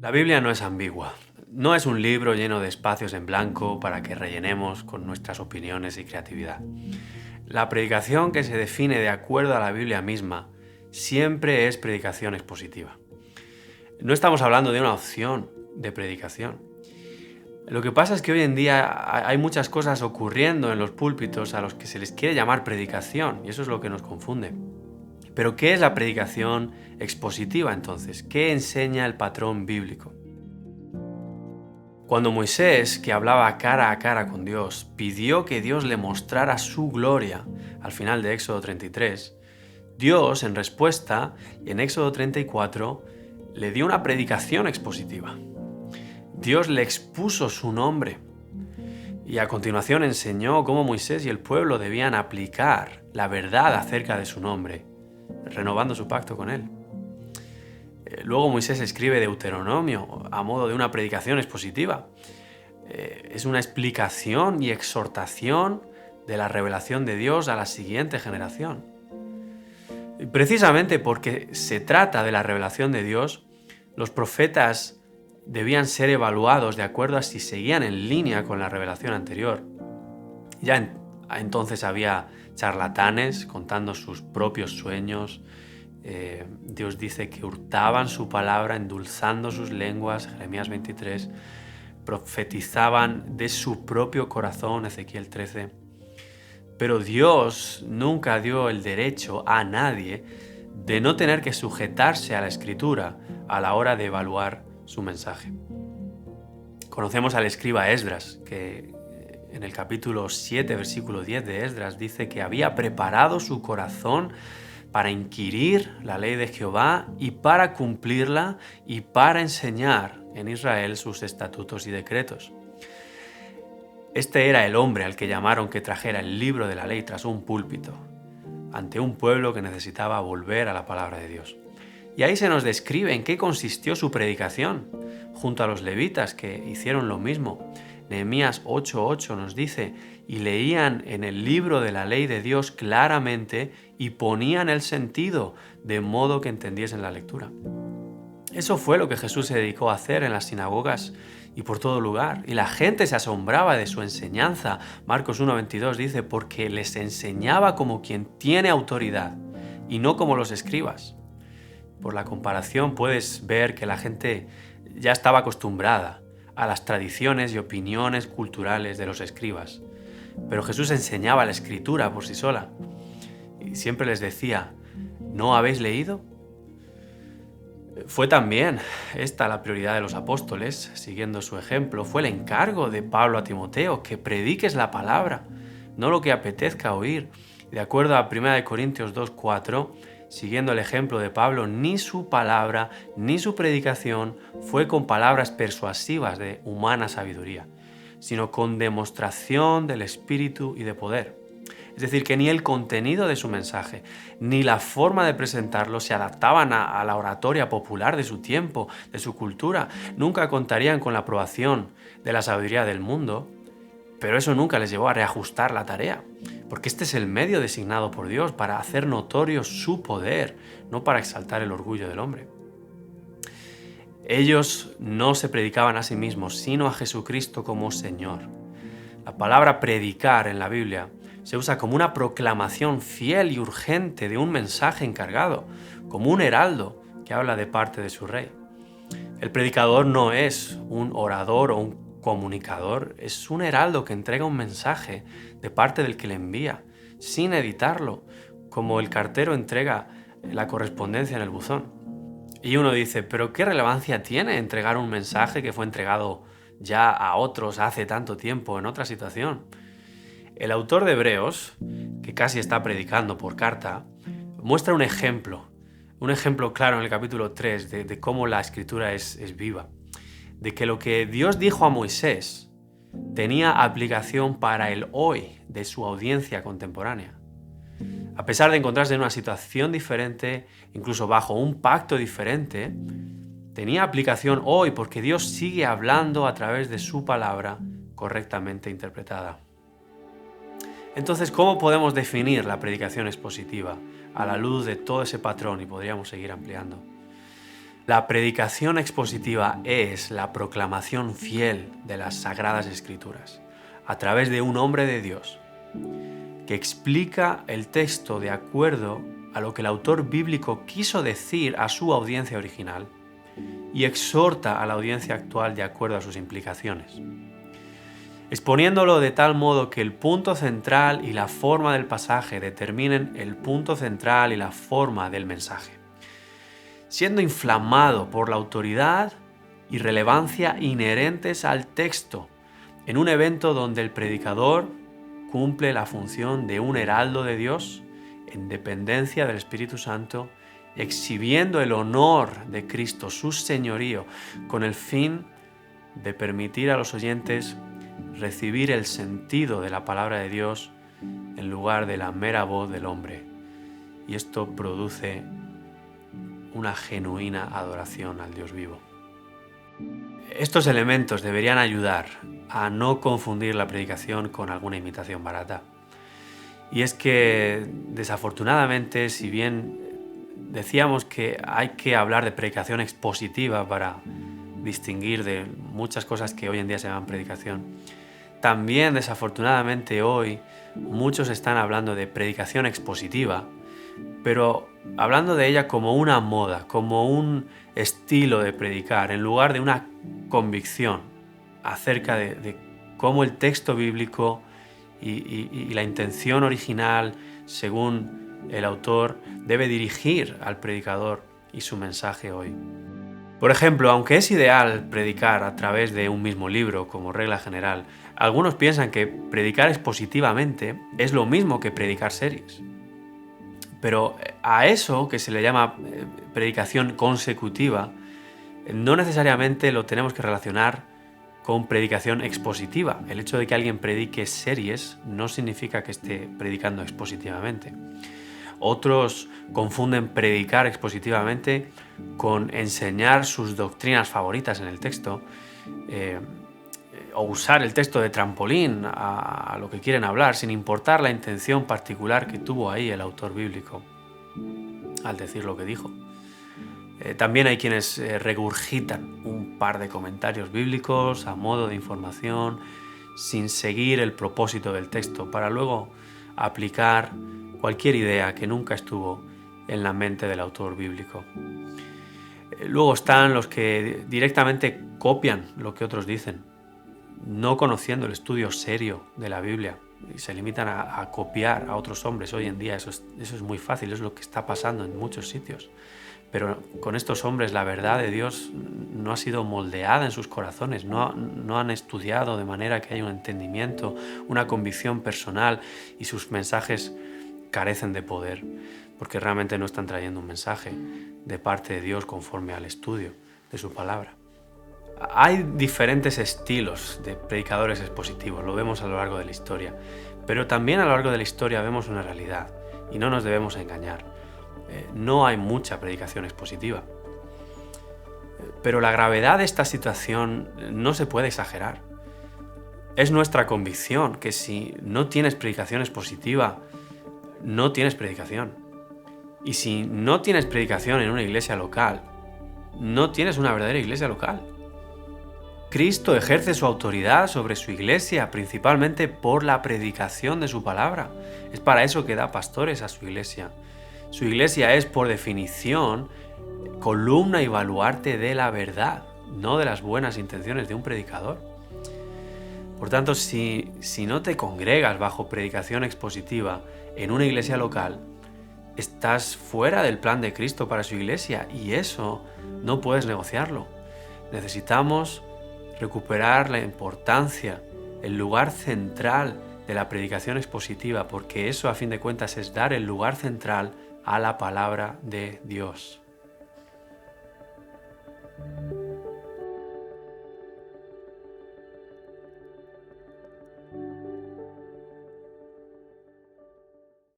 La Biblia no es ambigua. No es un libro lleno de espacios en blanco para que rellenemos con nuestras opiniones y creatividad. La predicación que se define de acuerdo a la Biblia misma siempre es predicación expositiva. No estamos hablando de una opción de predicación. Lo que pasa es que hoy en día hay muchas cosas ocurriendo en los púlpitos a los que se les quiere llamar predicación, y eso es lo que nos confunde. Pero ¿qué es la predicación expositiva entonces? ¿Qué enseña el patrón bíblico? Cuando Moisés, que hablaba cara a cara con Dios, pidió que Dios le mostrara su gloria al final de Éxodo 33, Dios, en respuesta, en Éxodo 34, le dio una predicación expositiva. Dios le expuso su nombre y a continuación enseñó cómo Moisés y el pueblo debían aplicar la verdad acerca de su nombre, renovando su pacto con él. Luego Moisés escribe Deuteronomio a modo de una predicación expositiva. Es una explicación y exhortación de la revelación de Dios a la siguiente generación. Y precisamente porque se trata de la revelación de Dios, los profetas debían ser evaluados de acuerdo a si seguían en línea con la revelación anterior. Ya entonces había charlatanes contando sus propios sueños. Dios dice que hurtaban su palabra endulzando sus lenguas, Jeremías 23, profetizaban de su propio corazón, Ezequiel 13. Pero Dios nunca dio el derecho a nadie de no tener que sujetarse a la Escritura a la hora de evaluar su mensaje. Conocemos al escriba Esdras, que en el capítulo 7, versículo 10 de Esdras dice que había preparado su corazón para inquirir la ley de Jehová y para cumplirla y para enseñar en Israel sus estatutos y decretos. Este era el hombre al que llamaron que trajera el libro de la ley tras un púlpito, ante un pueblo que necesitaba volver a la palabra de Dios. Y ahí se nos describe en qué consistió su predicación, junto a los levitas que hicieron lo mismo. Nehemías 8:8 nos dice, y leían en el libro de la ley de Dios claramente y ponían el sentido de modo que entendiesen la lectura. Eso fue lo que Jesús se dedicó a hacer en las sinagogas y por todo lugar. Y la gente se asombraba de su enseñanza. Marcos 1:22 dice, porque les enseñaba como quien tiene autoridad y no como los escribas. Por la comparación puedes ver que la gente ya estaba acostumbrada a las tradiciones y opiniones culturales de los escribas. Pero Jesús enseñaba la Escritura por sí sola. Y siempre les decía, ¿no habéis leído? Fue también esta la prioridad de los apóstoles, siguiendo su ejemplo. Fue el encargo de Pablo a Timoteo, que prediques la palabra, no lo que apetezca oír. De acuerdo a 1 Corintios 2:4, siguiendo el ejemplo de Pablo, ni su palabra ni su predicación fue con palabras persuasivas de humana sabiduría, sino con demostración del Espíritu y de poder. Es decir, que ni el contenido de su mensaje, ni la forma de presentarlo se adaptaban a la oratoria popular de su tiempo, de su cultura. Nunca contarían con la aprobación de la sabiduría del mundo, pero eso nunca les llevó a reajustar la tarea, porque este es el medio designado por Dios para hacer notorio su poder, no para exaltar el orgullo del hombre. Ellos no se predicaban a sí mismos, sino a Jesucristo como Señor. La palabra predicar en la Biblia se usa como una proclamación fiel y urgente de un mensaje encargado, como un heraldo que habla de parte de su rey. El predicador no es un orador o un comunicador, es un heraldo que entrega un mensaje de parte del que le envía, sin editarlo, como el cartero entrega la correspondencia en el buzón. Y uno dice, ¿pero qué relevancia tiene entregar un mensaje que fue entregado ya a otros hace tanto tiempo en otra situación? El autor de Hebreos, que casi está predicando por carta, muestra un ejemplo claro en el capítulo 3 de cómo la escritura es viva, de que lo que Dios dijo a Moisés tenía aplicación para el hoy de su audiencia contemporánea. A pesar de encontrarse en una situación diferente, incluso bajo un pacto diferente, tenía aplicación hoy porque Dios sigue hablando a través de su palabra correctamente interpretada. Entonces, ¿cómo podemos definir la predicación expositiva a la luz de todo ese patrón? Y podríamos seguir ampliando. La predicación expositiva es la proclamación fiel de las Sagradas Escrituras a través de un hombre de Dios que explica el texto de acuerdo a lo que el autor bíblico quiso decir a su audiencia original y exhorta a la audiencia actual de acuerdo a sus implicaciones, exponiéndolo de tal modo que el punto central y la forma del pasaje determinen el punto central y la forma del mensaje, siendo inflamado por la autoridad y relevancia inherentes al texto, en un evento donde el predicador cumple la función de un heraldo de Dios en dependencia del Espíritu Santo, exhibiendo el honor de Cristo, su señorío, con el fin de permitir a los oyentes recibir el sentido de la palabra de Dios en lugar de la mera voz del hombre. Y esto produce una genuina adoración al Dios vivo. Estos elementos deberían ayudar a no confundir la predicación con alguna imitación barata. Y es que, desafortunadamente, si bien decíamos que hay que hablar de predicación expositiva para distinguir de muchas cosas que hoy en día se llaman predicación, también, desafortunadamente, hoy muchos están hablando de predicación expositiva, pero hablando de ella como una moda, como un estilo de predicar, en lugar de una convicción acerca de cómo el texto bíblico y la intención original, según el autor, debe dirigir al predicador y su mensaje hoy. Por ejemplo, aunque es ideal predicar a través de un mismo libro como regla general, algunos piensan que predicar expositivamente es lo mismo que predicar series. Pero a eso, que se le llama predicación consecutiva, no necesariamente lo tenemos que relacionar con predicación expositiva. El hecho de que alguien predique series no significa que esté predicando expositivamente. Otros confunden predicar expositivamente con enseñar sus doctrinas favoritas en el texto, o usar el texto de trampolín a lo que quieren hablar, sin importar la intención particular que tuvo ahí el autor bíblico al decir lo que dijo. También hay quienes regurgitan un par de comentarios bíblicos a modo de información, sin seguir el propósito del texto, para luego aplicar cualquier idea que nunca estuvo en la mente del autor bíblico. Luego están los que directamente copian lo que otros dicen, no conociendo el estudio serio de la Biblia, y se limitan a copiar a otros hombres. Hoy en día eso es muy fácil, es lo que está pasando en muchos sitios. Pero con estos hombres la verdad de Dios no ha sido moldeada en sus corazones, no han estudiado de manera que haya un entendimiento, una convicción personal, y sus mensajes carecen de poder, porque realmente no están trayendo un mensaje de parte de Dios conforme al estudio de su palabra. Hay diferentes estilos de predicadores expositivos, lo vemos a lo largo de la historia, pero también a lo largo de la historia vemos una realidad y no nos debemos engañar. No hay mucha predicación expositiva. Pero la gravedad de esta situación no se puede exagerar. Es nuestra convicción que si no tienes predicación expositiva, no tienes predicación. Y si no tienes predicación en una iglesia local, no tienes una verdadera iglesia local. Cristo ejerce su autoridad sobre su iglesia principalmente por la predicación de su palabra. Es para eso que da pastores a su iglesia. Su iglesia es, por definición, columna y baluarte de la verdad, no de las buenas intenciones de un predicador. Por tanto, si no te congregas bajo predicación expositiva en una iglesia local, estás fuera del plan de Cristo para su iglesia, y eso no puedes negociarlo. Necesitamos recuperar la importancia, el lugar central de la predicación expositiva, porque eso, a fin de cuentas, es dar el lugar central a la palabra de Dios.